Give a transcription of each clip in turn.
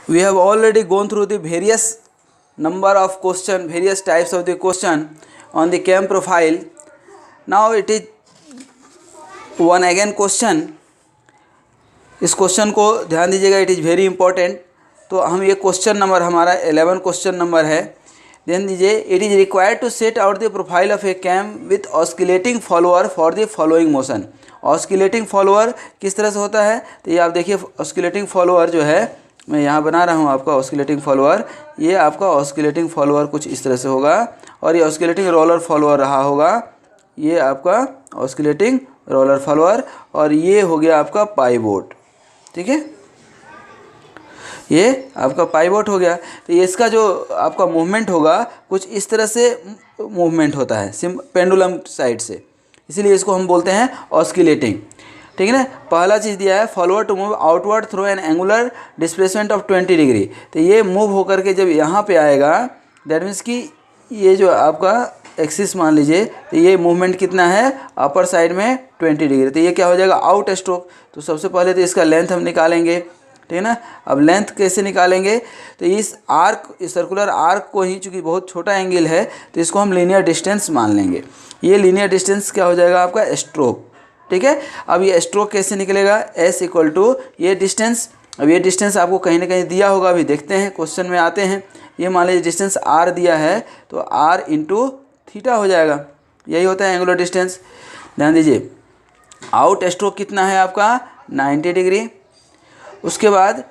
We have already gone through the various number of question, various types of the question on the chem profile. Now it is one again question. इस question को ध्यान दीजिएगा, it is very important. तो हम ये question number हमारा 11 question number है. ध्यान दीजिए, it is required to set out the profile of a cam with oscillating follower for the following motion. Oscillating follower किस तरह से होता है, तो ये आप देखिए, ऑस्किलेटिंग फॉलोअर जो है मैं यहाँ बना रहा हूँ आपका ऑस्किलेटिंग फॉलोअर. ये आपका ऑस्किलेटिंग फॉलोअर कुछ इस तरह से होगा, और ये ऑस्किलेटिंग रोलर फॉलोअर रहा होगा. ये आपका ऑस्किलेटिंग रोलर फॉलोअर, और ये हो गया आपका पाइवोट. ठीक है, ये आपका पाइवोट हो गया. तो ये इसका जो आपका मूवमेंट होगा कुछ इस तरह से मूवमेंट होता है पेंडुलम साइड से, इसीलिए इसको हम बोलते हैं ऑस्किलेटिंग. ठीक है ना. पहला चीज़ दिया है follower to move outward through an angular displacement of 20 degree. तो ये मूव होकर के जब यहाँ पे आएगा, दैट मीन्स कि ये जो आपका एक्सिस मान लीजिए, तो ये मूवमेंट कितना है, अपर साइड में 20 डिग्री. तो ये क्या हो जाएगा, आउट स्ट्रोक. तो सबसे पहले तो इसका लेंथ हम निकालेंगे. ठीक है ना. अब लेंथ कैसे निकालेंगे, तो इस आर्क, इस सर्कुलर आर्क को ही, चूँकि बहुत छोटा एंगल है, तो इसको हम लीनियर डिस्टेंस मान लेंगे. ये लीनियर डिस्टेंस क्या हो जाएगा आपका, स्ट्रोक. ठीक है. अब ये स्ट्रोक कैसे निकलेगा, S इक्वल टू ये डिस्टेंस. अब ये डिस्टेंस आपको कहीं ना कहीं दिया होगा, अभी देखते हैं क्वेश्चन में आते हैं. ये मान लीजिए डिस्टेंस R दिया है, तो R इंटू थीटा हो जाएगा. यही होता है एंगुलर डिस्टेंस. ध्यान दीजिए, आउट स्ट्रोक कितना है आपका, 90 डिग्री. उसके बाद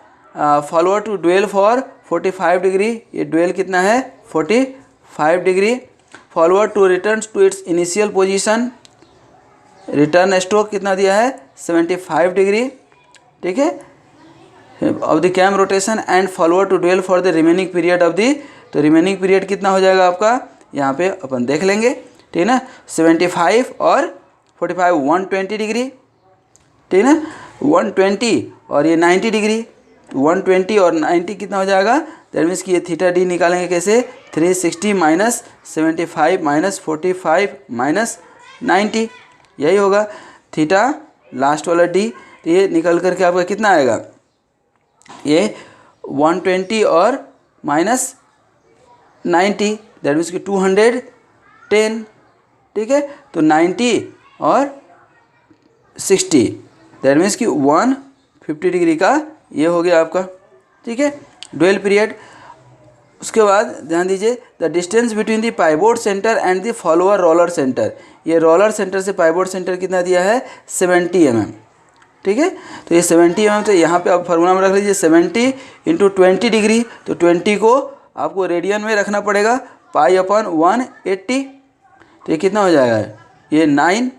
follower to dwell for 45 degree. ये ड्वेल कितना है, 45 degree. Follower to return to its initial position, return stroke कितना दिया है, 75 डिग्री. ठीक है. Of the cam rotation and follower to dwell for the remaining period of the, तो remaining period कितना हो जाएगा आपका, यहाँ पे अपन देख लेंगे. ठीक है ना. 75 और 45 120 डिग्री. ठीक है ना. 120 और ये 90 डिग्री. 120 और 90 कितना हो जाएगा, दैट मीन्स कि ये थीटा डी निकालेंगे कैसे, 360 माइनस 75 माइनस 45 माइनस 90, यही होगा थीटा लास्ट वाला डी. तो ये निकल करके आपका कितना आएगा, ये 120 और माइनस 90, दैट मीन्स कि 210. ठीक है. तो 90 और 60, दैट मीन्स कि 150 डिग्री का ये हो गया आपका. ठीक है. Dwell period. उसके बाद ध्यान दीजिए, the distance between the pivot centre and the follower roller centre. ये रोलर सेंटर से पाइवोट सेंटर कितना दिया है, 70 mm. ठीक है. तो ये 70 mm, तो यहाँ पे आप फार्मूला में रख लीजिए 70 इंटू 20 डिग्री. तो 20 को आपको रेडियन में रखना पड़ेगा, पाई अपन 180. तो ये कितना हो जाएगा, ये 9.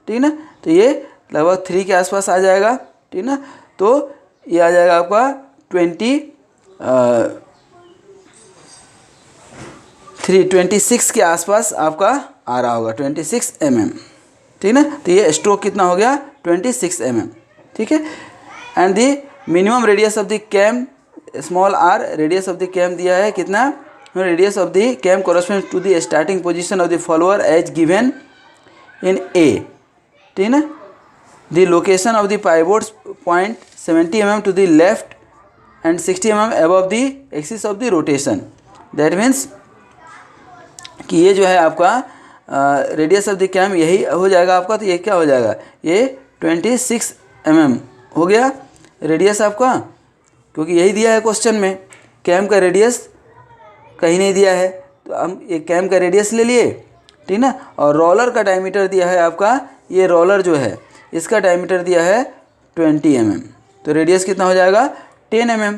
ठीक है ना. तो ये लगभग 3 के आसपास आ जाएगा. ठीक है ना. तो ये आ जाएगा आपका 26 के आसपास आपका आ रहा होगा, 26 mm. ठीक है ना. तो ये स्ट्रोक कितना हो गया, 26 mm. ठीक है. And the minimum radius of the cam, small r radius of the cam दिया है कितना, radius of the cam corresponds to the starting position of the follower as given in A. ठीक है ना. The location of the pivot point 70 mm to the left and 60 mm above the axis of the rotation. That means कि ये जो है आपका radius of the cam यही हो जाएगा आपका. तो ये क्या हो जाएगा, ये 26 mm हो गया रेडियस आपका, क्योंकि यही दिया है क्वेश्चन में. कैम का रेडियस कहीं नहीं दिया है, तो हम ये कैम का रेडियस ले लिए. ठीक ना. और रोलर का डायमीटर दिया है आपका, ये रोलर जो है इसका डायमीटर दिया है 20 mm. तो रेडियस कितना हो जाएगा, 10 mm.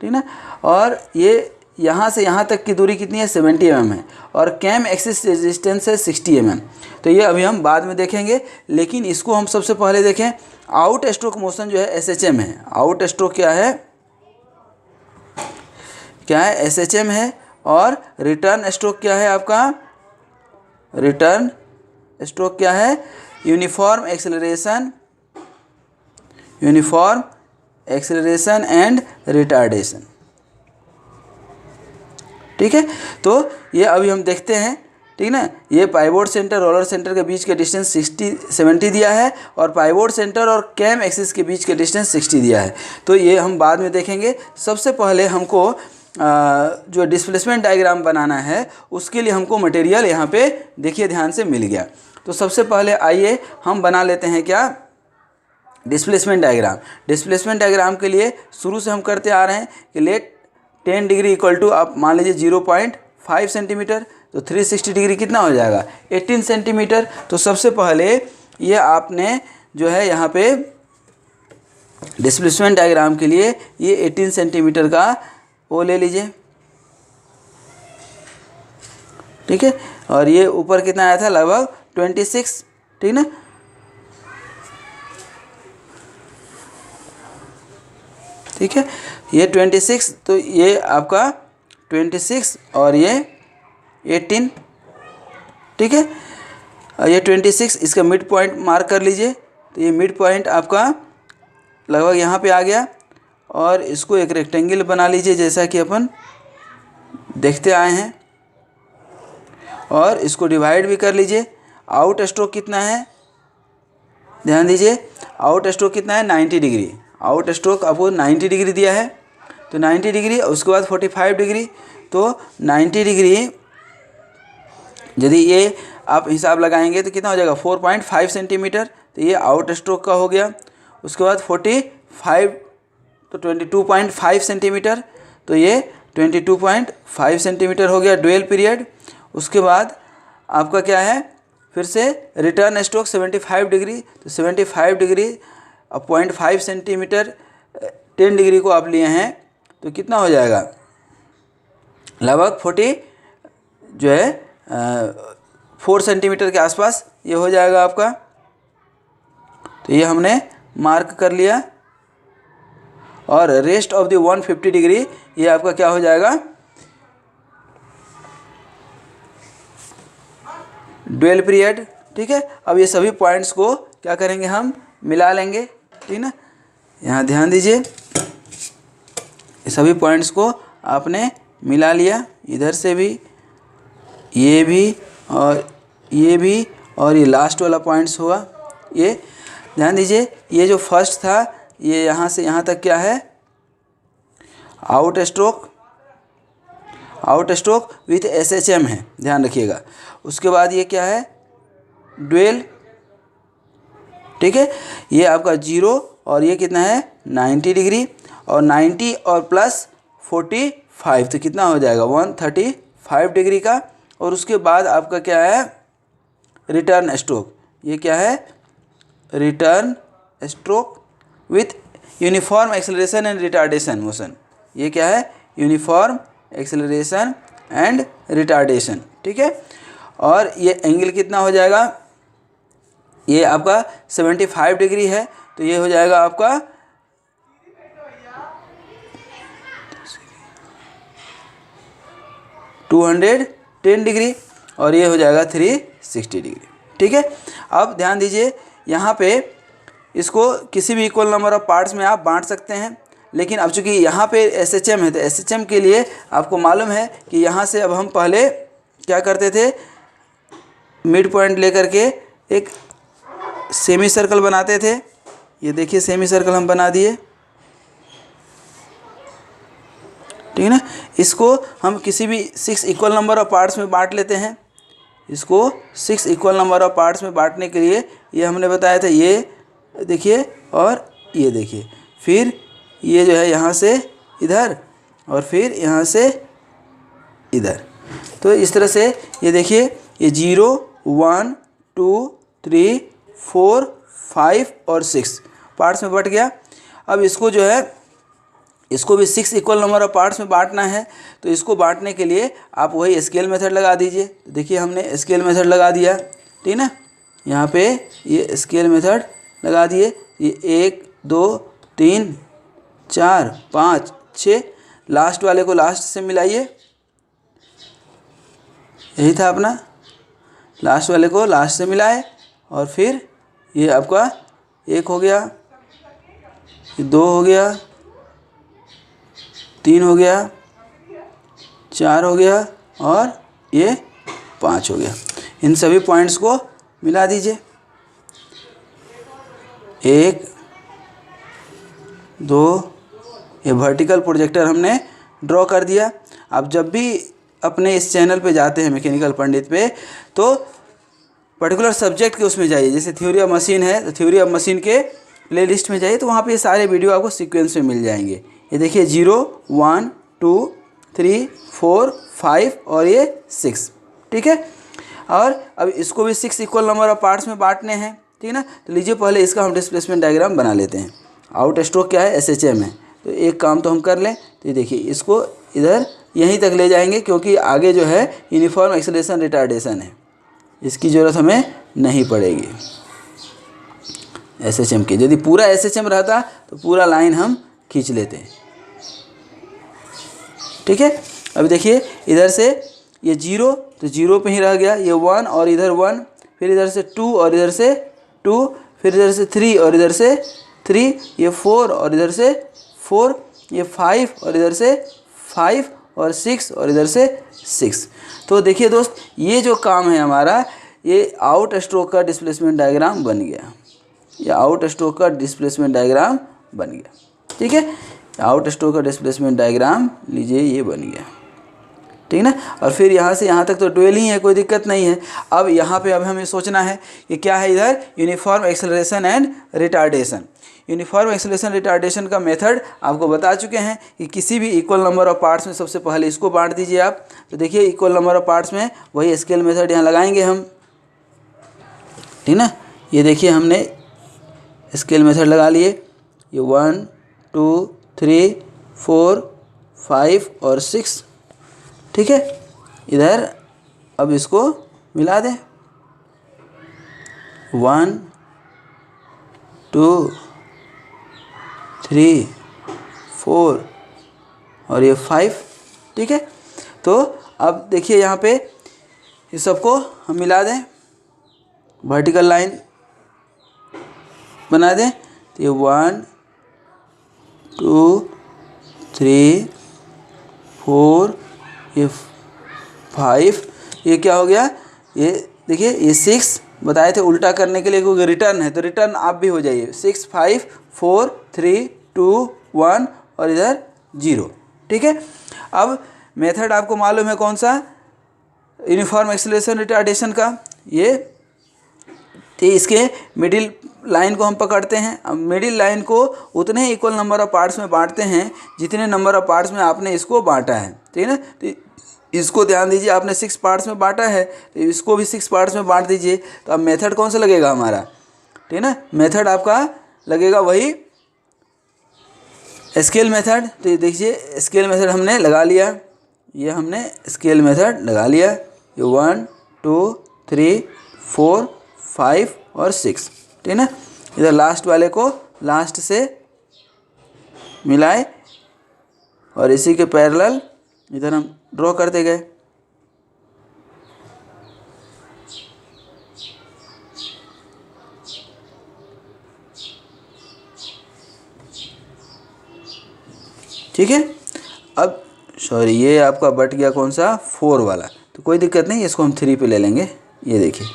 ठीक ना. और ये यहाँ से यहाँ तक की दूरी कितनी है, 70 mm है, और कैम एक्सिस रेजिस्टेंस है 60 mm. तो ये अभी हम बाद में देखेंगे, लेकिन इसको हम सबसे पहले देखें. आउट स्ट्रोक मोशन जो है SHM है. आउट स्ट्रोक क्या है, SHM है. और रिटर्न स्ट्रोक क्या है आपका, रिटर्न स्ट्रोक क्या है, यूनिफॉर्म एक्सेलरेशन एंड रिटार्डेशन. ठीक है. तो ये अभी हम देखते हैं. ठीक ना। ये पाइवोट सेंटर रोलर सेंटर के बीच के डिस्टेंस 70 दिया है और पाइवोट सेंटर और कैम एक्सिस के बीच के डिस्टेंस 60 दिया है। तो ये हम बाद में देखेंगे। सबसे पहले हमको जो डिस्प्लेसमेंट डायग्राम बनाना है उसके लिए हमको मटेरियल यहाँ पे देखिए ध्यान से मिल गया। तो सबसे पहले आइए हम बना लेते हैं क्या, डिस्प्लेसमेंट डायग्राम। डिस्प्लेसमेंट डायग्राम के लिए शुरू से हम करते आ रहे हैं कि लेट 10 डिग्री इक्वल टू आप मान लीजिए 0.5 सेंटीमीटर, तो 360 डिग्री कितना हो जाएगा 18 सेंटीमीटर। तो सबसे पहले ये आपने जो है यहाँ पे डिस्प्लेसमेंट डायग्राम के लिए ये 18 सेंटीमीटर का वो ले लीजिए, ठीक है। और ये ऊपर कितना आया था, लगभग 26, ठीक ना। ठीक है, ये 26, तो ये आपका 26 और ये 18, ठीक है। और ये 26 इसका मिड पॉइंट मार्क कर लीजिए। तो ये मिड पॉइंट आपका लगभग यहाँ पे आ गया और इसको एक रेक्टेंगल बना लीजिए जैसा कि अपन देखते आए हैं और इसको डिवाइड भी कर लीजिए। आउट स्ट्रोक कितना है, ध्यान दीजिए, आउट स्ट्रोक कितना है 90 डिग्री। आउट स्ट्रोक आपको 90 डिग्री दिया है, तो 90 डिग्री, उसके बाद 45 डिग्री, तो 90 डिग्री यदि ये आप हिसाब लगाएंगे तो कितना हो जाएगा 4.5 सेंटीमीटर। तो ये आउट स्ट्रोक का हो गया। उसके बाद 45 तो 22.5 सेंटीमीटर, तो ये 22.5 सेंटीमीटर हो गया ड्यूअल पीरियड। उसके बाद आपका क्या है, फिर से रिटर्न स्ट्रोक 75 डिग्री, तो 75 डिग्री अब 0.5 सेंटीमीटर 10 डिग्री को आप लिए हैं तो कितना हो जाएगा, लगभग 40 जो है 4 सेंटीमीटर के आसपास ये हो जाएगा आपका। तो ये हमने मार्क कर लिया और रेस्ट ऑफ द 150 डिग्री ये आपका क्या हो जाएगा, ड्यूअल पीरियड, ठीक है। अब ये सभी पॉइंट्स को क्या करेंगे, हम मिला लेंगे, ठीक ना। यहाँ ध्यान दीजिए, ये सभी पॉइंट्स को आपने मिला लिया, इधर से भी, ये भी और ये भी, और ये लास्ट वाला पॉइंट्स हुआ। ये ध्यान दीजिए, ये जो फर्स्ट था ये यहाँ से यहाँ तक क्या है, out stroke, out stroke with SHM है, ध्यान रखिएगा। उसके बाद ये क्या है, ड्यूअल, ठीक है। ये आपका 0 और ये कितना है 90 डिग्री, और 90 और प्लस 45 तो कितना हो जाएगा 135 डिग्री का। और उसके बाद आपका क्या है, रिटर्न स्ट्रोक, ये क्या है, return stroke with uniform acceleration and retardation motion. ये क्या है, यूनिफॉर्म एक्सेलरेशन एंड रिटार्डेशन, ठीक है। और ये एंगल कितना हो जाएगा, ये आपका 75 डिग्री है, तो ये हो जाएगा आपका 210 डिग्री, और ये हो जाएगा 360 डिग्री, ठीक है। अब ध्यान दीजिए, यहाँ पे इसको किसी भी इक्वल नंबर ऑफ पार्ट्स में आप बांट सकते हैं, लेकिन अब चूंकि यहाँ पे SHM है तो SHM के लिए आपको मालूम है कि यहाँ से अब हम पहले क्या करते थे, मिड पॉइंट लेकर के एक सेमी सर्कल बनाते थे। ये देखिए सेमी सर्कल हम बना दिए, ठीक है ना। इसको हम किसी भी 6 इक्वल नंबर ऑफ पार्ट्स में बांट लेते हैं। इसको 6 इक्वल नंबर ऑफ पार्ट्स में बांटने के लिए ये हमने बताया था, ये देखिए और ये देखिए, फिर ये जो है यहाँ से इधर और फिर यहाँ से इधर। तो इस तरह से ये देखिए, ये 0 1 2 3 4 5 और 6 पार्ट्स में बट गया। अब इसको जो है, इसको भी 6 इक्वल नंबर ऑफ पार्ट्स में बांटना है, तो इसको बांटने के लिए आप वही स्केल मेथड लगा दीजिए। देखिए हमने स्केल मेथड लगा दिया, ठीक ना। यहाँ पे ये स्केल मेथड लगा दिए, ये 1 2 3 4 5 6, लास्ट वाले को लास्ट से मिलाइए, यही था अपना, लास्ट वाले को लास्ट से मिलाए, और फिर ये आपका 1 हो गया, ये 2 हो गया, 3 हो गया, 4 हो गया, और ये 5 हो गया। इन सभी पॉइंट्स को मिला दीजिए, 1 2, ये वर्टिकल प्रोजेक्टर हमने ड्रॉ कर दिया। अब जब भी अपने इस चैनल पे जाते हैं मैकेनिकल पंडित पे, तो पर्टिकुलर सब्जेक्ट के उसमें जाइए, जैसे थ्योरी ऑफ मशीन है तो थ्योरी ऑफ मशीन के प्लेलिस्ट में जाइए, तो वहाँ पे ये सारे वीडियो आपको सीक्वेंस में मिल जाएंगे। ये देखिए 0 1 2 3 4 5 और ये 6, ठीक है। और अब इसको भी 6 इक्वल नंबर ऑफ पार्ट्स में बांटने हैं, ठीक है ना। तो लीजिए पहले इसका हम डिस्प्लेसमेंट डायग्राम बना लेते हैं। आउट स्ट्रोक क्या है, SHM है, तो एक काम तो हम कर लें। तो ये देखिए इसको इधर यहीं तक ले जाएंगे, क्योंकि आगे जो है यूनिफॉर्म एक्सेलरेशन रिटार्डेशन है, इसकी ज़रूरत हमें नहीं पड़ेगी SHM की। यदि पूरा SHM रहता तो पूरा लाइन हम खींच लेते हैं, ठीक है। अब देखिए इधर से ये 0 तो 0 पे ही रह गया, ये 1 और इधर 1, फिर इधर से 2 और इधर से 2, फिर इधर से 3 और इधर से 3, ये 4 और इधर से 4, ये 5 और इधर से 5 और 6 और इधर से 6। तो देखिए दोस्त, ये जो काम है हमारा, ये आउट स्ट्रोक का डिस्प्लेसमेंट डायग्राम बन गया। ये आउट स्ट्रोक का डिस्प्लेसमेंट डायग्राम बन गया, ठीक है। आउट स्ट्रोक का डिस्प्लेसमेंट डायग्राम लीजिए, ये बन गया, ठीक ना। और फिर यहाँ से यहाँ तक तो डुअल ही है, कोई दिक्कत नहीं है। अब यहाँ पे अब हमें सोचना है कि क्या है इधर, uniform acceleration and retardation. Uniform acceleration retardation का मेथड आपको बता चुके हैं कि किसी भी इक्वल नंबर ऑफ पार्ट्स में सबसे पहले इसको बांट दीजिए आप। तो देखिए इक्वल नंबर ऑफ पार्ट्स में वही स्केल मेथड यहाँ लगाएंगे हम, ठीक ना। ये देखिए हमने स्केल मेथड लगा लिए, ये 1 2 3 4 5 और 6, ठीक है। इधर अब इसको मिला दें, 1 2 3 4 और ये 5, ठीक है। तो अब देखिए यहाँ पे इस सबको हम मिला दें, वर्टिकल लाइन बना दें। तो ये 1 2 3 4, ये 5, ये क्या हो गया, ये देखिए ये 6 बताए थे उल्टा करने के लिए, क्योंकि रिटर्न है तो रिटर्न आप भी हो जाइए। 6 5 4 3 2 1 और इधर 0, ठीक है। अब मेथड आपको मालूम है कौन सा, यूनिफॉर्म एक्सेलरेशन रिटार्डेशन का। ये तो इसके मिडिल लाइन को हम पकड़ते हैं। अब मिडिल लाइन को उतने ही इक्वल नंबर ऑफ पार्ट्स में बांटते हैं जितने नंबर ऑफ पार्ट्स में आपने इसको बांटा है, ठीक है ना। तो इसको ध्यान दीजिए, आपने 6 पार्ट्स में बांटा है तो इसको भी 6 पार्ट्स में बांट दीजिए। तो अब मेथड कौन सा लगेगा हमारा, ठीक है ना। मेथड आपका लगेगा वही स्केल मेथड। तो देखिए स्केल मेथड हमने लगा लिया, ये हमने स्केल मेथड लगा लिया। ये 1 2 3 4 5 और 6, ठीक है ना। इधर लास्ट वाले को लास्ट से मिलाए और इसी के पैरेलल इधर हम ड्रॉ करते गए। ठीक है। अब सॉरी, ये आपका बट गया कौन सा, 4 वाला, तो कोई दिक्कत नहीं, इसको हम 3 पे ले लेंगे। ये देखिए,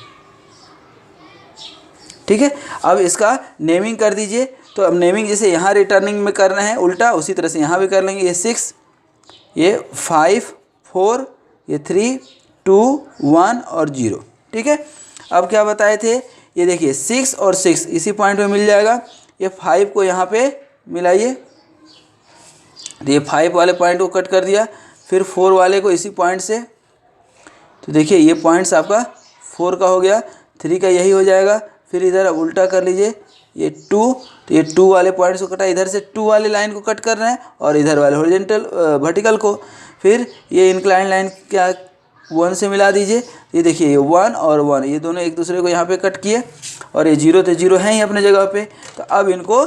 ठीक है। अब इसका नेमिंग कर दीजिए। तो अब नेमिंग जैसे यहाँ रिटर्निंग में करना है उल्टा, उसी तरह से यहाँ भी कर लेंगे। ये 6, ये 5 4, ये 3 2 1 और 0, ठीक है। अब क्या बताए थे, ये देखिए 6 और 6 इसी पॉइंट पे मिल जाएगा। ये 5 को यहाँ पे मिलाइए, तो ये 5 वाले पॉइंट को कट कर दिया, फिर 4 वाले को इसी पॉइंट से। तो देखिए ये पॉइंट्स आपका 4 का हो गया, 3 का यही हो जाएगा। फिर इधर अब उल्टा कर लीजिए, ये 2, तो ये 2 वाले पॉइंट्स को कटा, इधर से 2 वाले लाइन को कट कर रहे हैं और इधर वाले हॉरिजॉन्टल वर्टिकल को। फिर ये इंक्लाइन लाइन क्या 1 से मिला दीजिए। ये देखिए ये 1 और 1 ये दोनों एक दूसरे को यहाँ पे कट किए, और ये 0 तो 0 है ही अपने जगह पे। तो अब इनको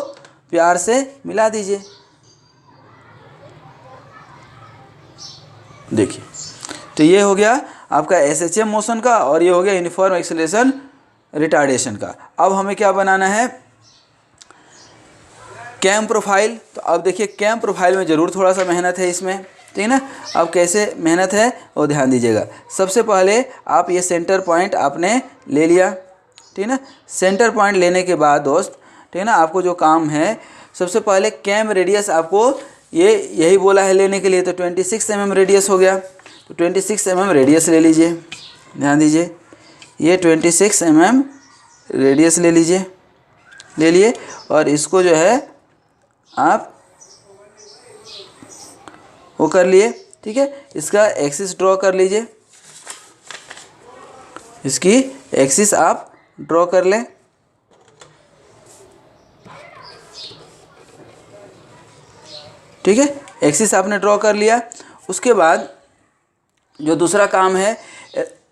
प्यार से मिला दीजिए। देखिए, तो ये हो गया आपका SHM मोशन का, और ये हो गया यूनिफॉर्म एक्सेलरेशन रिटार्डेशन का। अब हमें क्या बनाना है, कैम प्रोफाइल। तो अब देखिए कैम प्रोफाइल में ज़रूर थोड़ा सा मेहनत है इसमें, ठीक है ना। अब कैसे मेहनत है वो ध्यान दीजिएगा। सबसे पहले आप ये सेंटर पॉइंट आपने ले लिया, ठीक है ना। सेंटर पॉइंट लेने के बाद दोस्त, ठीक है ना, आपको जो काम है सबसे पहले कैम रेडियस आपको ये यही बोला है लेने के लिए, तो 26 mm रेडियस हो गया। तो 26 mm रेडियस ले लीजिए, ध्यान दीजिए, ये 26 mm रेडियस ले लीजिए, ले लिए। और इसको जो है आप वो कर लिए, ठीक है। इसका एक्सिस ड्रॉ कर लीजिए, इसकी एक्सिस आप ड्रॉ कर लें, ठीक है। एक्सिस आपने ड्रॉ कर लिया। उसके बाद जो दूसरा काम है,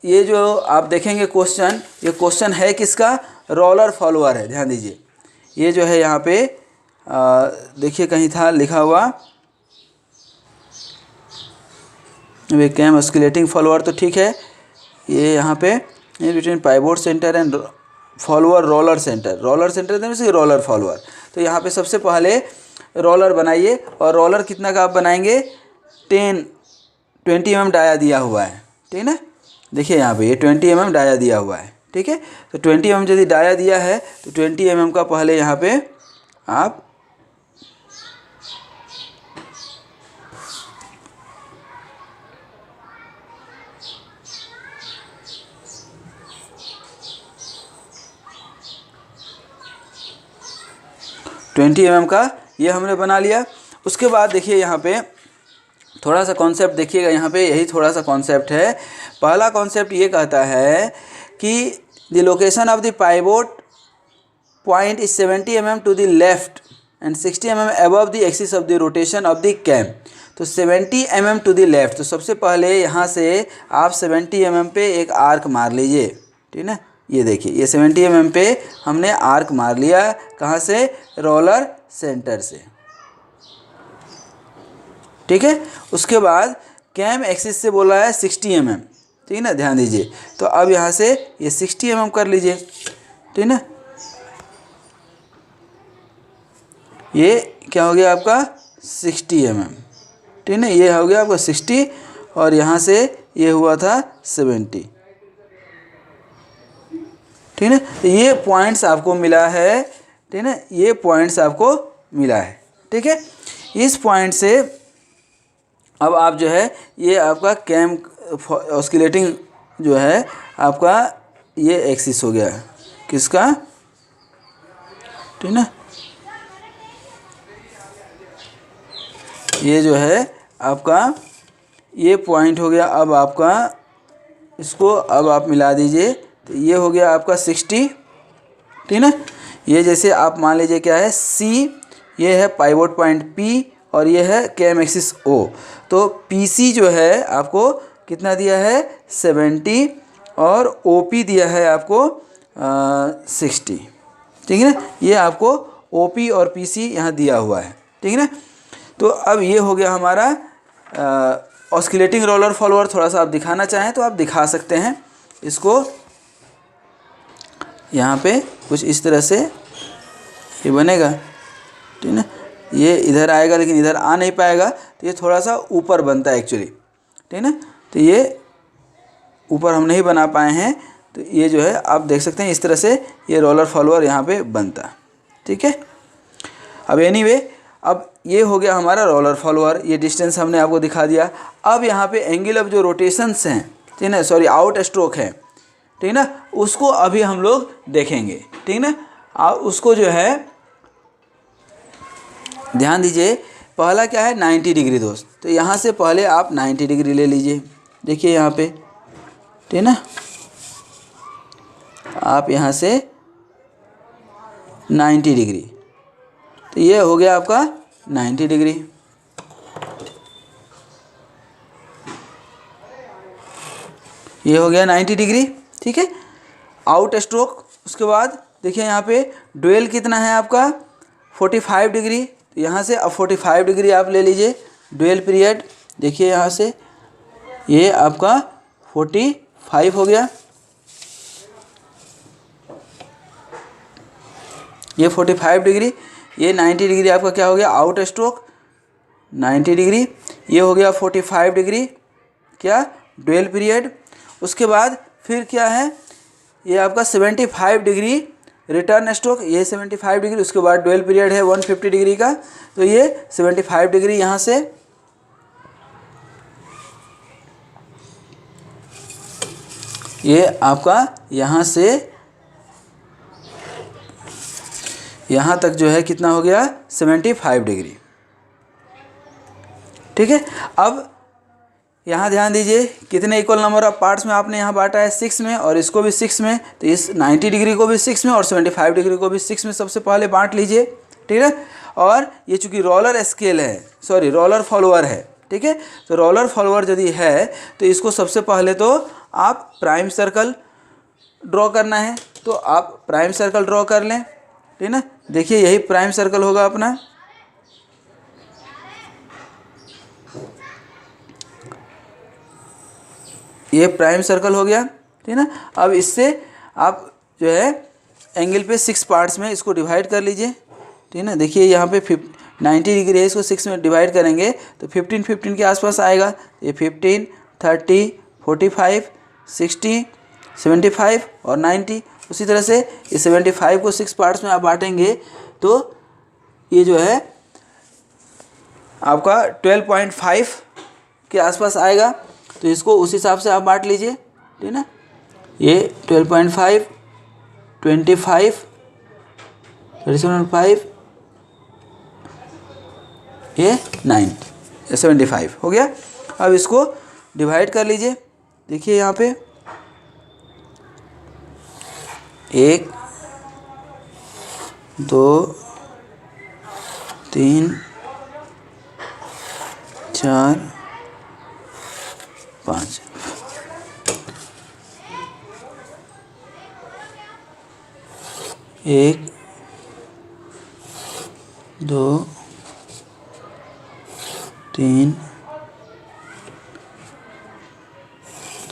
ये जो आप देखेंगे क्वेश्चन, ये क्वेश्चन है किसका, रोलर फॉलोअर है, ध्यान दीजिए। ये जो है यहाँ पे देखिए कहीं था लिखा हुआ, वे कैम ऑस्किलेटिंग फॉलोअर तो ठीक है, ये यहाँ पे between pivot centre and follower roller centre, roller centre means roller follower. तो यहाँ पे सबसे पहले रोलर बनाइए, और रोलर कितना का आप बनाएंगे, 20 mm डाया दिया हुआ है, ठीक है ना। देखिए यहाँ पे ये 20 mm डाया दिया हुआ है, ठीक है। तो 20 mm यदि डाया दिया है तो 20 mm का पहले यहाँ पे आप mm का ये हमने बना लिया। उसके बाद देखिए यहाँ पे थोड़ा सा कॉन्सेप्ट देखिएगा, यहाँ पे यही थोड़ा सा कॉन्सेप्ट है। पहला कॉन्सेप्ट ये कहता है कि the location of the pivot point is 70 mm to the left and 60 mm above the axis of the rotation of the cam. तो 70 mm टू द लेफ्ट, तो सबसे पहले यहाँ से आप 70 mm पे एक आर्क मार लीजिए, ठीक है ना। ये देखिए ये 70 mm पे हमने आर्क मार लिया, कहाँ से, रोलर सेंटर से, ठीक है। उसके बाद कैम एक्सिस से बोला है 60 mm, ठीक है ना, ध्यान दीजिए। तो अब यहाँ से ये 60 mm कर लीजिए, ठीक है ना। ये क्या हो गया आपका 60 mm, ठीक है ना, ये हो गया आपका 60, और यहाँ से ये हुआ था 70, ठीक है ना। तो ये पॉइंट्स आपको मिला है, ठीक है ना, ये पॉइंट्स आपको मिला है, ठीक है। इस पॉइंट से अब आप जो है ये आपका कैम ऑस्किलेटिंग जो है आपका ये एक्सिस हो गया किसका, ठीक है ना। ये जो है आपका ये पॉइंट हो गया। अब आपका इसको अब आप मिला दीजिए, तो ये हो गया आपका 60, ठीक है ना। ये जैसे आप मान लीजिए क्या है C, ये है पाइवोट पॉइंट P, और ये है कैम एक्सिस O। तो PC जो है आपको कितना दिया है 70, और OP दिया है आपको 60, ठीक है ना। ये आपको OP और PC यहाँ दिया हुआ है, ठीक है ना। तो अब ये हो गया हमारा ऑस्किलेटिंग रोलर फॉलोअर। थोड़ा सा आप दिखाना चाहें तो आप दिखा सकते हैं इसको, यहाँ पे कुछ इस तरह से ये बनेगा, ठीक है ना। ये इधर आएगा लेकिन इधर आ नहीं पाएगा, तो ये थोड़ा सा ऊपर बनता है एक्चुअली, ठीक है ना। तो ये ऊपर हम नहीं बना पाए हैं, तो ये जो है आप देख सकते हैं इस तरह से ये रोलर फॉलोअर यहाँ पे बनता, ठीक है। अब एनीवे अब ये हो गया हमारा रोलर फॉलोअर, ये डिस्टेंस हमने आपको दिखा दिया। अब यहाँ पे एंगल ऑफ जो रोटेशंस हैं, ठीक है ना, सॉरी आउट स्ट्रोक है, ठीक है ना, उसको अभी हम लोग देखेंगे, ठीक है ना। उसको जो है ध्यान दीजिए, पहला क्या है 90 डिग्री दोस्त। तो यहाँ से पहले आप 90 डिग्री ले लीजिए, देखिए यहाँ पे, ठीक है ना। आप यहाँ से 90 डिग्री, तो ये हो गया आपका 90 डिग्री, ये हो गया 90 डिग्री, ठीक है, आउट स्ट्रोक। उसके बाद देखिए यहाँ पे ड्यूएल कितना है आपका 45 डिग्री। तो यहाँ से अब 45 डिग्री आप ले लीजिए ड्यूएल पीरियड। देखिए यहाँ से ये आपका 45 हो गया, ये 45 डिग्री, ये 90 डिग्री आपका क्या हो गया आउट स्ट्रोक 90 डिग्री। ये हो गया 45 डिग्री क्या ड्यूअल पीरियड। उसके बाद फिर क्या है, ये आपका 75 डिग्री रिटर्न स्ट्रोक, ये 75 डिग्री। उसके बाद ड्यूअल पीरियड है 150 डिग्री का, तो ये 75 डिग्री यहाँ से ये आपका यहाँ से यहाँ तक जो है कितना हो गया 75 डिग्री। ठीक है। अब यहाँ ध्यान दीजिए कितने इक्वल नंबर ऑफ पार्ट्स में आपने यहाँ बांटा है 6 में, और इसको भी 6 में, तो इस 90 डिग्री को भी 6 में और 75 डिग्री को भी 6 में सबसे पहले बांट लीजिए। ठीक है। और ये चूँकि रोलर स्केल है, सॉरी रोलर फॉलोअर है, ठीक है, तो रोलर फॉलोअर यदि है तो इसको सबसे पहले तो आप प्राइम सर्कल ड्रॉ करना है, तो आप प्राइम सर्कल ड्रॉ कर लें। ठीक है ना, देखिए यही प्राइम सर्कल होगा अपना। ये प्राइम सर्कल हो गया। ठीक है ना। अब इससे आप जो है एंगल पे 6 पार्ट्स में इसको डिवाइड कर लीजिए। ठीक है ना, देखिए यहाँ पे 90 डिग्री है, इसको 6 में डिवाइड करेंगे तो 15 के आसपास आएगा। ये 15, 30, 45, 60, 75 और 90। उसी तरह से ये 75 को 6 पार्ट्स में आप बांटेंगे तो ये जो है आपका 12.5 के आसपास आएगा, तो इसको उस हिसाब से आप बांट लीजिए। ठीक है ना, ये 12.5, 25, 37.5, ये 90, 75 हो गया। अब इसको डिवाइड कर लीजिए। देखिए यहाँ पे 1, 2, 3, 4, 5। एक, 2, 3,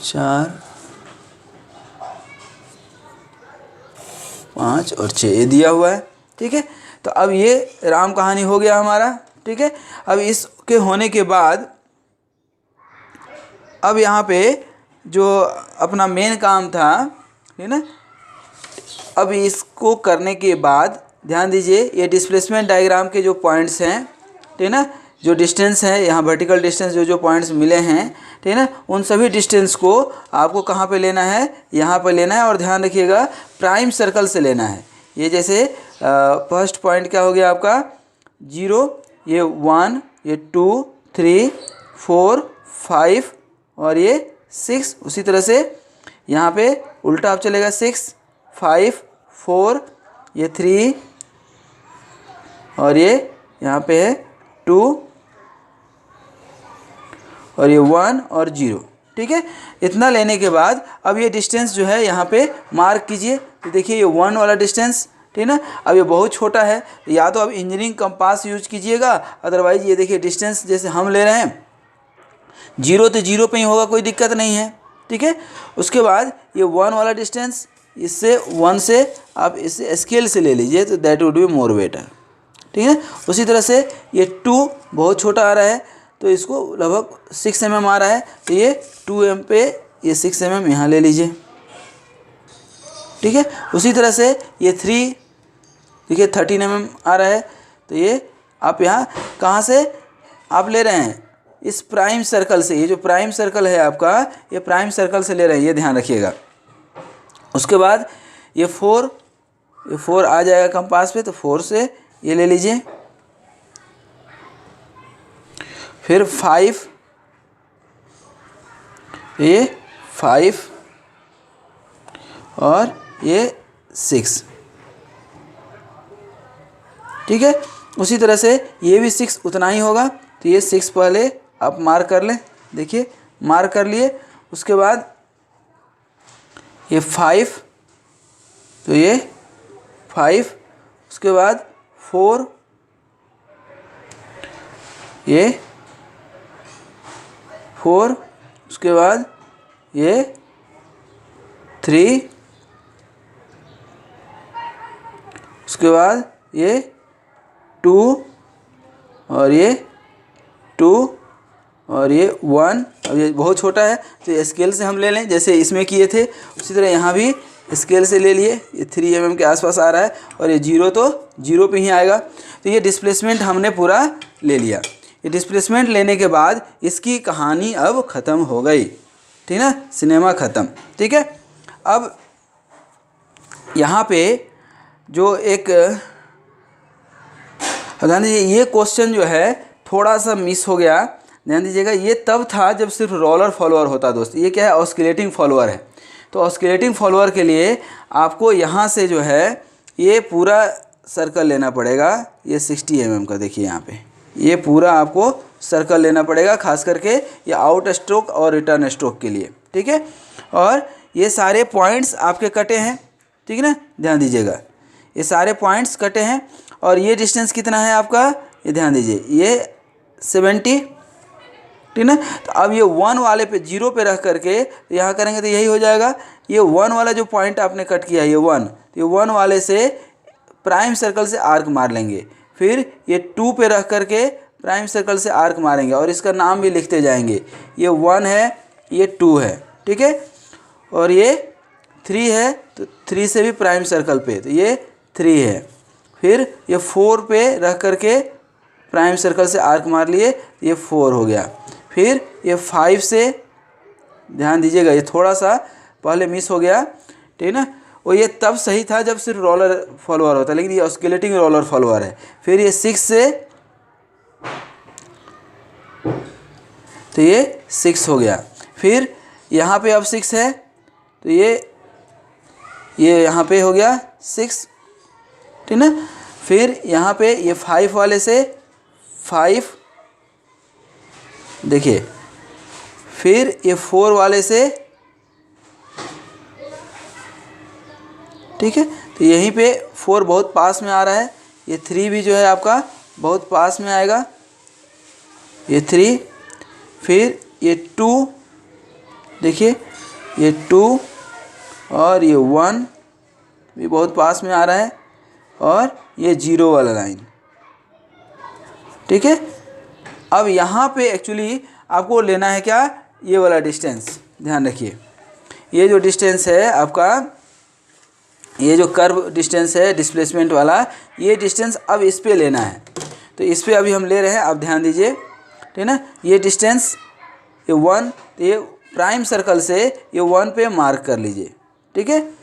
4, 5 और 6 ये दिया हुआ है। ठीक है, तो अब ये राम कहानी हो गया हमारा। ठीक है, अब इसके होने के बाद अब यहाँ पे जो अपना मेन काम था, है ना, अब इसको करने के बाद ध्यान दीजिए ये डिस्प्लेसमेंट डायग्राम के जो पॉइंट्स हैं, ठीक है ना, जो डिस्टेंस है यहाँ वर्टिकल डिस्टेंस जो पॉइंट्स मिले हैं, ठीक है ना, उन सभी डिस्टेंस को आपको कहाँ पे लेना है, यहाँ पे लेना है। और ध्यान रखिएगा प्राइम सर्कल से लेना है। ये जैसे फर्स्ट पॉइंट क्या हो गया आपका 0, ये 1, ये 2, 3, 4, 5 और ये 6। उसी तरह से यहाँ पे उल्टा आप चलेगा 6, 5, 4, ये 3 और ये यहाँ पे है 2 और ये 1 और 0। ठीक है, इतना लेने के बाद अब ये डिस्टेंस जो है यहाँ पे मार्क कीजिए। तो देखिए ये 1 वाला डिस्टेंस, ठीक है ना, अब ये बहुत छोटा है, या तो आप इंजीनियरिंग कंपास यूज कीजिएगा, अदरवाइज ये देखिए डिस्टेंस जैसे हम ले रहे हैं 0 तो 0 पे ही होगा, कोई दिक्कत नहीं है। ठीक है, उसके बाद ये 1 वाला डिस्टेंस, इससे 1 से आप इसे स्केल से ले लीजिए तो that would be more better. ठीक है, उसी तरह से ये 2 बहुत छोटा आ रहा है तो इसको लगभग 6 mm आ रहा है, तो ये 2 mm पे ये 6 mm यहाँ ले लीजिए। ठीक है, उसी तरह से ये 3 देखिए 13 mm आ रहा है, तो ये आप यहाँ कहाँ से आप ले रहे हैं, इस प्राइम सर्कल से। ये जो प्राइम सर्कल है आपका, ये प्राइम सर्कल से ले रहे हैं, ये ध्यान रखिएगा। उसके बाद ये 4 आ जाएगा कंपास पे, तो 4 से ये ले लीजिए। फिर 5, ये 5 और ये 6। ठीक है, उसी तरह से ये भी 6 उतना ही होगा, तो ये 6 पहले आप मार्क कर लें। देखिए मार्क कर लिए। उसके बाद ये 5, तो ये 5, उसके बाद 4, ये 4, उसके बाद ये 3, उसके बाद ये 2 और ये 2 और ये 1। अब ये बहुत छोटा है तो ये स्केल से हम ले लें, जैसे इसमें किए थे उसी तरह यहाँ भी स्केल से ले लिए। ये 3 mm के आसपास आ रहा है और ये 0 तो 0 पे ही आएगा। तो ये डिस्प्लेसमेंट हमने पूरा ले लिया। ये डिस्प्लेसमेंट लेने के बाद इसकी कहानी अब ख़त्म हो गई, ठीक ना, सिनेमा ख़त्म। ठीक है, अब यहाँ पे जो एक ध्यान दीजिए, ये क्वेश्चन जो है थोड़ा सा मिस हो गया, ध्यान दीजिएगा। ये तब था जब सिर्फ रोलर फॉलोअर होता दोस्त। ये क्या है, ऑस्किलेटिंग फॉलोअर है। तो ऑस्किलेटिंग फॉलोअर के लिए आपको यहाँ से जो है ये पूरा सर्कल लेना पड़ेगा। ये 60 mm का देखिए यहाँ पे, ये पूरा आपको सर्कल लेना पड़ेगा, खास करके ये आउट स्ट्रोक और रिटर्न स्ट्रोक के लिए। ठीक है, और ये सारे पॉइंट्स आपके कटे हैं, ठीक है ना, ध्यान दीजिएगा, ये सारे पॉइंट्स कटे हैं। और ये डिस्टेंस कितना है आपका, ये ध्यान दीजिए, ये 70, ठीक ना। तो अब ये 1 वाले पे 0 पे रख करके यहाँ करेंगे तो यही हो जाएगा। ये 1 वाला जो पॉइंट आपने कट किया है, ये 1, तो ये 1 वाले से प्राइम सर्कल से आर्क मार लेंगे। फिर ये 2 पे रख करके प्राइम सर्कल से आर्क मारेंगे और इसका नाम भी लिखते जाएंगे। ये 1 है, ये 2 है, ठीक है, और ये 3 है, तो 3 से भी प्राइम सर्कल पे, तो ये 3 है। फिर ये 4 पे रख करके प्राइम सर्कल से आर्क मार लिए, ये 4 हो गया। फिर ये 5 से, ध्यान दीजिएगा, ये थोड़ा सा पहले मिस हो गया, ठीक है ना, और ये तब सही था जब सिर्फ रोलर फॉलोअर होता, लेकिन ये ऑस्किलेटिंग रोलर फॉलोअर है। फिर ये 6 से, तो ये 6 हो गया। फिर यहाँ पे अब 6 है, तो ये यहाँ पे हो गया 6, ठीक ना। फिर यहाँ पे ये 5 वाले से 5, देखिए, फिर ये 4 वाले से, ठीक है, तो यहीं पे 4 बहुत पास में आ रहा है। ये 3 भी जो है आपका बहुत पास में आएगा, ये 3। फिर ये 2, देखिए, ये 2 और ये 1 भी बहुत पास में आ रहा है, और ये 0 वाला लाइन, ठीक है। अब यहाँ पे एक्चुअली आपको लेना है क्या, ये वाला डिस्टेंस, ध्यान रखिए, ये जो डिस्टेंस है आपका, ये जो कर्व डिस्टेंस है डिस्प्लेसमेंट वाला, ये डिस्टेंस अब इस पे लेना है। तो इस पे अभी हम ले रहे हैं, आप ध्यान दीजिए, ठीक है ना। ये डिस्टेंस, ये 1, तो ये प्राइम सर्कल से ये 1 पे मार्क कर लीजिए, ठीक है।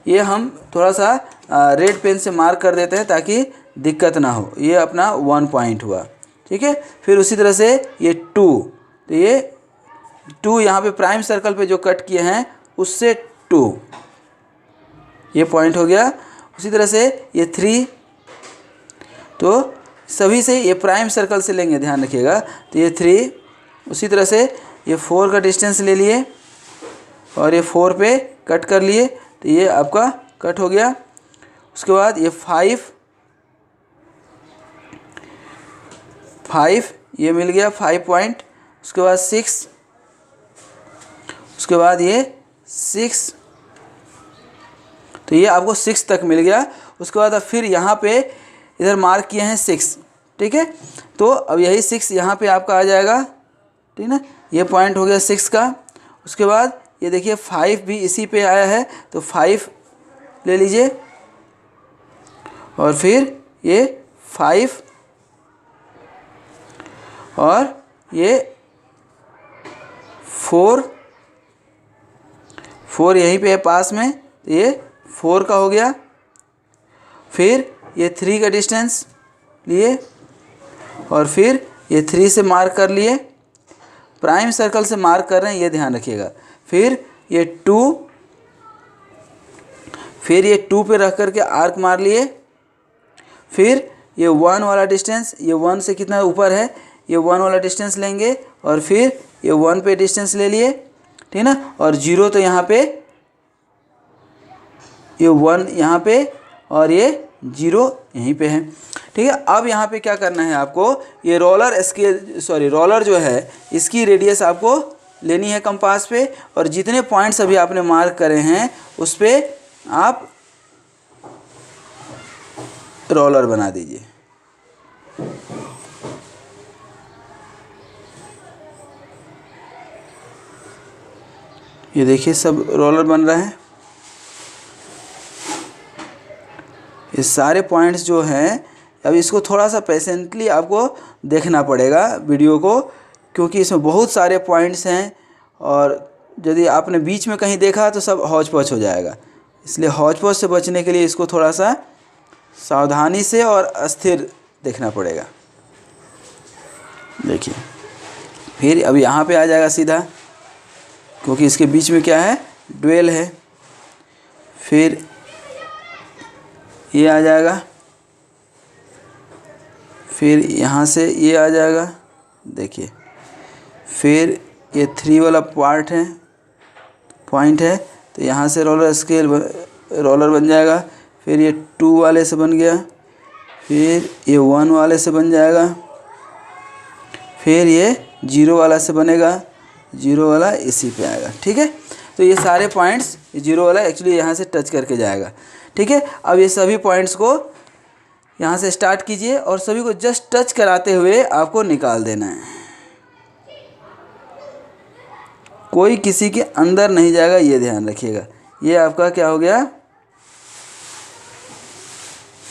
ये हम थोड़ा सा रेड पेन से मार्क कर देते हैं ताकि दिक्कत ना हो। ये अपना 1 पॉइंट हुआ, ठीक है। फिर उसी तरह से ये 2, तो ये 2 यहाँ पे प्राइम सर्कल पे जो कट किए हैं उससे 2, ये पॉइंट हो गया। उसी तरह से ये 3, तो सभी से ये प्राइम सर्कल से लेंगे, ध्यान रखिएगा, तो ये 3। उसी तरह से ये 4 का डिस्टेंस ले लिए और ये 4 पे कट कर लिए, तो ये आपका कट हो गया। उसके बाद ये 5 ये मिल गया 5 पॉइंट। उसके बाद 6, उसके बाद ये 6, तो ये आपको 6 तक मिल गया। उसके बाद अब फिर यहाँ पे इधर मार्क किए हैं 6, ठीक है, तो अब यही 6 यहाँ पे आपका आ जाएगा, ठीक ना, ये पॉइंट हो गया 6 का। उसके बाद ये देखिए 5 भी इसी पे आया है, तो 5 ले लीजिए, और फिर ये 5 और ये 4 यहीं पे है पास में, तो ये 4 का हो गया। फिर ये 3 का डिस्टेंस लिए और फिर ये 3 से मार्क कर लिए, प्राइम सर्कल से मार्क कर रहे हैं, ये ध्यान रखिएगा। फिर ये 2, फिर ये 2 पे रख करके आर्क मार लिए। फिर ये 1 वाला डिस्टेंस, ये 1 से कितना ऊपर है, ये 1 वाला डिस्टेंस लेंगे और फिर ये 1 पे डिस्टेंस ले लिए, ठीक ना, और 0 तो यहाँ पे, ये 1 यहाँ पे और ये 0 यहीं पे है, ठीक है। अब यहाँ पे क्या करना है आपको, ये रोलर जो है इसकी रेडियस आपको लेनी है कंपास पे, और जितने पॉइंट्स अभी आपने मार्क करे हैं उस पर आप रोलर बना दीजिए। ये देखिए सब रोलर बन रहे हैं। ये सारे पॉइंट्स जो हैं, अब इसको थोड़ा सा पेशेंटली आपको देखना पड़ेगा वीडियो को, क्योंकि इसमें बहुत सारे पॉइंट्स हैं और यदि आपने बीच में कहीं देखा तो सब हौच पौच हो जाएगा। इसलिए हौच पौच से बचने के लिए इसको थोड़ा सा सावधानी से और अस्थिर देखना पड़ेगा। देखिए फिर अब यहाँ पे आ जाएगा सीधा, क्योंकि इसके बीच में क्या है, ड्वेल है। फिर ये आ जाएगा, फिर यहाँ से ये आ जाएगा। देखिए फिर ये 3 वाला पॉइंट है, तो यहाँ से रोलर बन जाएगा। फिर ये 2 वाले से बन गया, फिर ये 1 वाले से बन जाएगा, फिर ये 0 वाला से बनेगा, 0 वाला इसी पे आएगा। ठीक है, तो ये सारे पॉइंट्स, ये 0 वाला एक्चुअली यहाँ से टच करके जाएगा। ठीक है, अब ये सभी पॉइंट्स को यहाँ से स्टार्ट कीजिए और सभी को जस्ट टच कराते हुए आपको निकाल देना है। कोई किसी के अंदर नहीं जाएगा, ये ध्यान रखिएगा। ये आपका क्या हो गया,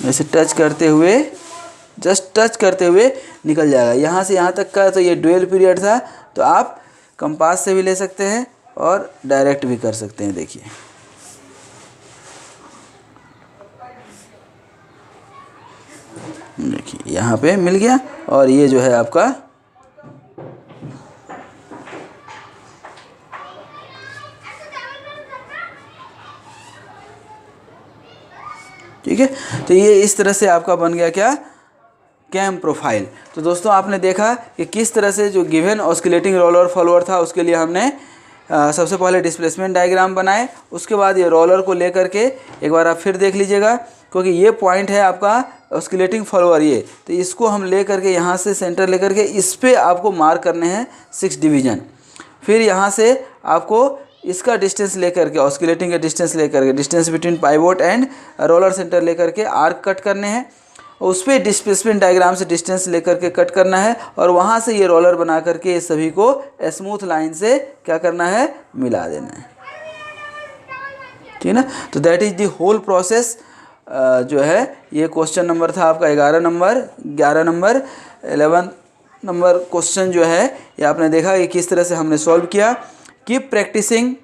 ऐसे टच करते हुए, जस्ट टच करते हुए निकल जाएगा। यहाँ से यहाँ तक का तो ये ड्यूअल पीरियड था, तो आप कंपास से भी ले सकते हैं और डायरेक्ट भी कर सकते हैं। देखिए देखिए यहाँ पे मिल गया, और ये जो है आपका ठीक है। तो ये इस तरह से आपका बन गया क्या, कैम प्रोफाइल। तो दोस्तों आपने देखा कि किस तरह से जो गिवन ऑस्किलेटिंग रोलर फॉलोअर था उसके लिए हमने सबसे पहले डिस्प्लेसमेंट डायग्राम बनाए, उसके बाद ये रोलर को लेकर के एक बार आप फिर देख लीजिएगा, क्योंकि ये पॉइंट है आपका ऑस्किलेटिंग फॉलोअर ये, तो इसको हम ले करके यहाँ से सेंटर लेकर के इस पर आपको मार्क करने हैं 6 डिवीज़न। फिर यहाँ से आपको इसका डिस्टेंस लेकर के, ऑस्किलेटिंग का डिस्टेंस लेकर के, distance between pivot and roller centre लेकर के आर्क कट करने हैं, उस पर डिस्प्लेसमेंट डायग्राम से डिस्टेंस लेकर के कट करना है, और वहाँ से ये रोलर बना करके ये सभी को स्मूथ लाइन से क्या करना है, मिला देना है। ठीक है ना, तो that is the whole process जो है। ये क्वेश्चन नंबर था आपका 11 नंबर, 11 नंबर क्वेश्चन जो है ये आपने देखा कि किस तरह से हमने सॉल्व किया। Keep practising,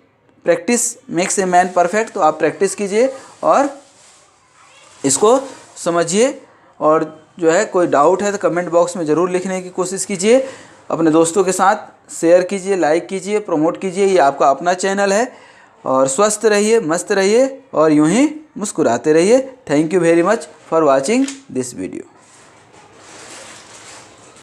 practice makes a man perfect. तो आप प्रैक्टिस कीजिए और इसको समझिए, और जो है कोई डाउट है तो कमेंट बॉक्स में ज़रूर लिखने की कोशिश कीजिए। अपने दोस्तों के साथ शेयर कीजिए, लाइक कीजिए, प्रमोट कीजिए। ये आपका अपना चैनल है, और स्वस्थ रहिए, मस्त रहिए और यूं ही मुस्कुराते रहिए। Thank you very much for watching this video.